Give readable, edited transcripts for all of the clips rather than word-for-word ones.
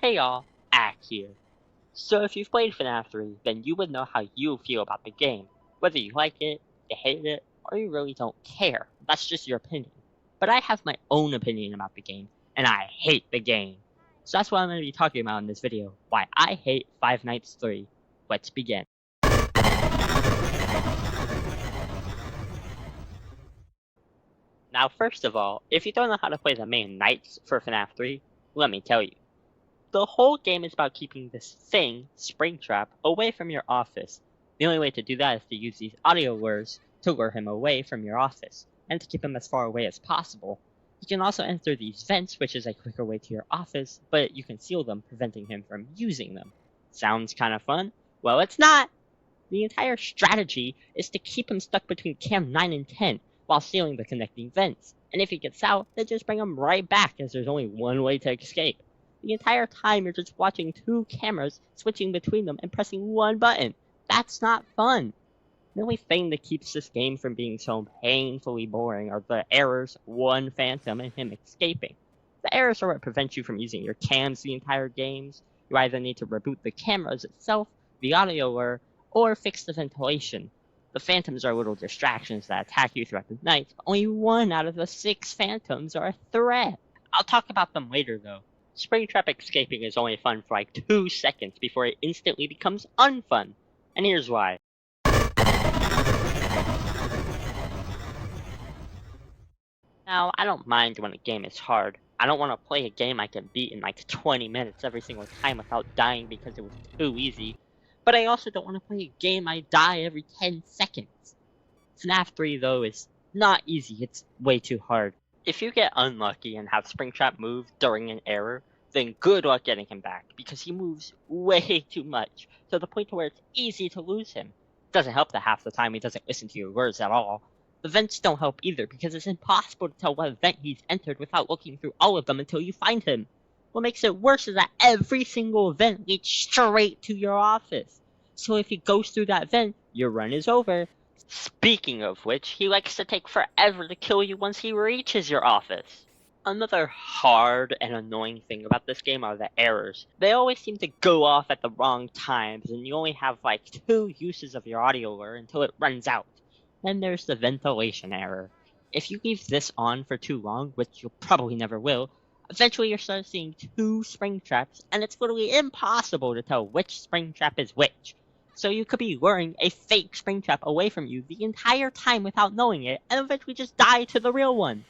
Hey y'all, Ack here. So if you've played FNaF 3, then you would know how you feel about the game. Whether you like it, you hate it, or you really don't care. That's just your opinion. But I have my own opinion about the game, and I hate the game. So that's what I'm going to be talking about in this video, why I hate Five Nights 3. Let's begin. Now first of all, if you don't know how to play the main nights for FNaF 3, let me tell you. The whole game is about keeping this thing, Springtrap, away from your office. The only way to do that is to use these audio lures to lure him away from your office, and to keep him as far away as possible. You can also enter these vents, which is a quicker way to your office, but you can seal them, preventing him from using them. Sounds kinda fun? Well, it's not! The entire strategy is to keep him stuck between cam 9 and 10, while sealing the connecting vents. And if he gets out, then just bring him right back, as there's only one way to escape. The entire time you're just watching two cameras, switching between them and pressing one button. That's not fun! The only thing that keeps this game from being so painfully boring are the errors, one phantom, and him escaping. The errors are what prevent you from using your cams the entire games. You either need to reboot the cameras itself, the audio lure, or fix the ventilation. The phantoms are little distractions that attack you throughout the night, but only 1 out of the 6 phantoms are a threat. I'll talk about them later though. Springtrap escaping is only fun for like 2 seconds before it instantly becomes unfun. And here's why. Now, I don't mind when a game is hard. I don't want to play a game I can beat in like 20 minutes every single time without dying because it was too easy. But I also don't want to play a game I die every 10 seconds. FNaF 3 though is not easy, it's way too hard. If you get unlucky and have Springtrap move during an error, then good luck getting him back, because he moves way too much, to the point where it's easy to lose him. It doesn't help that half the time he doesn't listen to your words at all. The vents don't help either, because it's impossible to tell what vent he's entered without looking through all of them until you find him. What makes it worse is that every single vent leads straight to your office. So if he goes through that vent, your run is over. Speaking of which, he likes to take forever to kill you once he reaches your office. Another hard and annoying thing about this game are the errors. They always seem to go off at the wrong times, and you only have like 2 uses of your audio lure until it runs out. Then there's the ventilation error. If you leave this on for too long, which you probably never will, eventually you'll start seeing 2 spring traps, and it's literally impossible to tell which spring trap is which. So you could be luring a fake Springtrap away from you the entire time without knowing it, and eventually just die to the real one.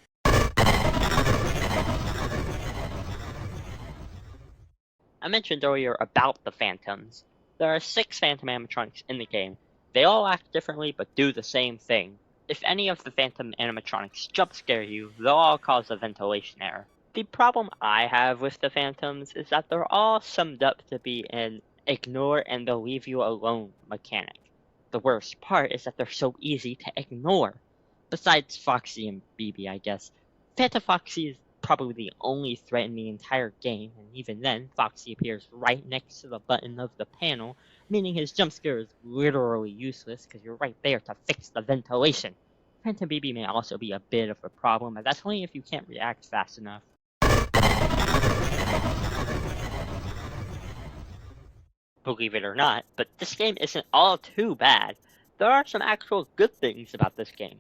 I mentioned earlier about the phantoms. There are 6 phantom animatronics in the game. They all act differently but do the same thing. If any of the phantom animatronics jump scare you, they'll all cause a ventilation error. The problem I have with the phantoms is that they're all summed up to be an ignore and they'll leave you alone mechanic. The worst part is that they're so easy to ignore. Besides Foxy and BB, I guess. Phantom Foxy is probably the only threat in the entire game, and even then, Foxy appears right next to the button of the panel, meaning his jump scare is literally useless because you're right there to fix the ventilation. Phantom BB may also be a bit of a problem, but that's only if you can't react fast enough. Believe it or not, but this game isn't all too bad. There are some actual good things about this game.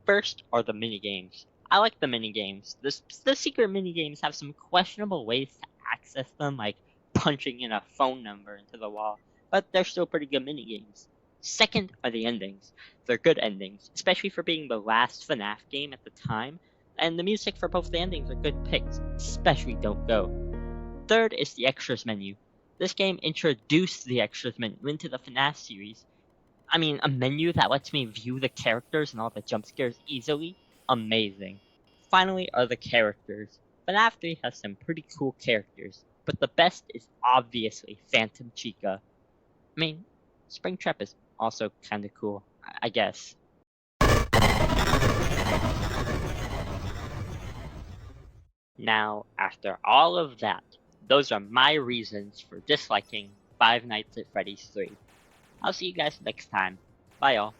First are the minigames. I like the minigames. The secret minigames have some questionable ways to access them, like punching in a phone number into the wall, but they're still pretty good minigames. Second are the endings. They're good endings, especially for being the last FNaF game at the time, and the music for both the endings are good picks, especially Don't Go. Third is the extras menu. This game introduced the extras menu into the FNaF series. I mean, a menu that lets me view the characters and all the jump scares easily? Amazing. Finally are the characters. FNaF 3 has some pretty cool characters, but the best is obviously Phantom Chica. I mean, Springtrap is also kinda cool, I guess. Now, after all of that, those are my reasons for disliking Five Nights at Freddy's 3. I'll see you guys next time. Bye y'all.